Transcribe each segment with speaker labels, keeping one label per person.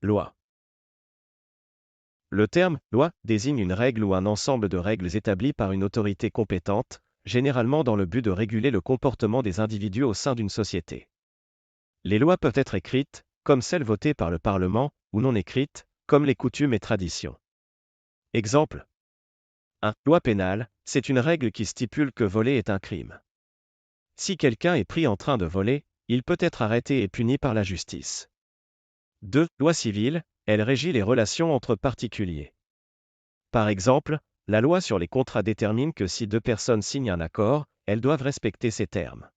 Speaker 1: Loi. Le terme « loi » désigne une règle ou un ensemble de règles établies par une autorité compétente, généralement dans le but de réguler le comportement des individus au sein d'une société. Les lois peuvent être écrites, comme celles votées par le Parlement, ou non écrites, comme les coutumes et traditions. Exemple. 1. Loi pénale, c'est une règle qui stipule que voler est un crime. Si quelqu'un est pris en train de voler, il peut être arrêté et puni par la justice. 2. Loi civile, elle régit les relations entre particuliers. Par exemple, la loi sur les contrats détermine que si deux personnes signent un accord, elles doivent respecter ces termes.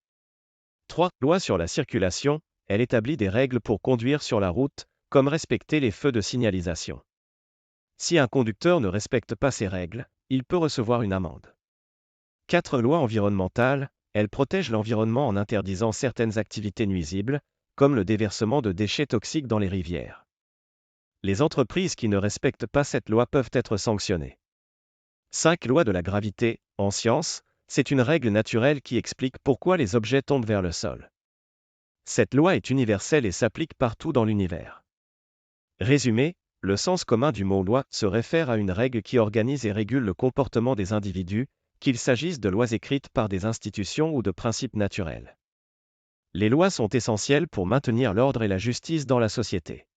Speaker 1: 3. Loi sur la circulation, elle établit des règles pour conduire sur la route, comme respecter les feux de signalisation. Si un conducteur ne respecte pas ces règles, il peut recevoir une amende. 4. Loi environnementale, elle protège l'environnement en interdisant certaines activités nuisibles, comme le déversement de déchets toxiques dans les rivières. Les entreprises qui ne respectent pas cette loi peuvent être sanctionnées. 5. Loi de la gravité, en science, c'est une règle naturelle qui explique pourquoi les objets tombent vers le sol. Cette loi est universelle et s'applique partout dans l'univers. Résumé, le sens commun du mot loi se réfère à une règle qui organise et régule le comportement des individus, qu'il s'agisse de lois écrites par des institutions ou de principes naturels. Les lois sont essentielles pour maintenir l'ordre et la justice dans la société.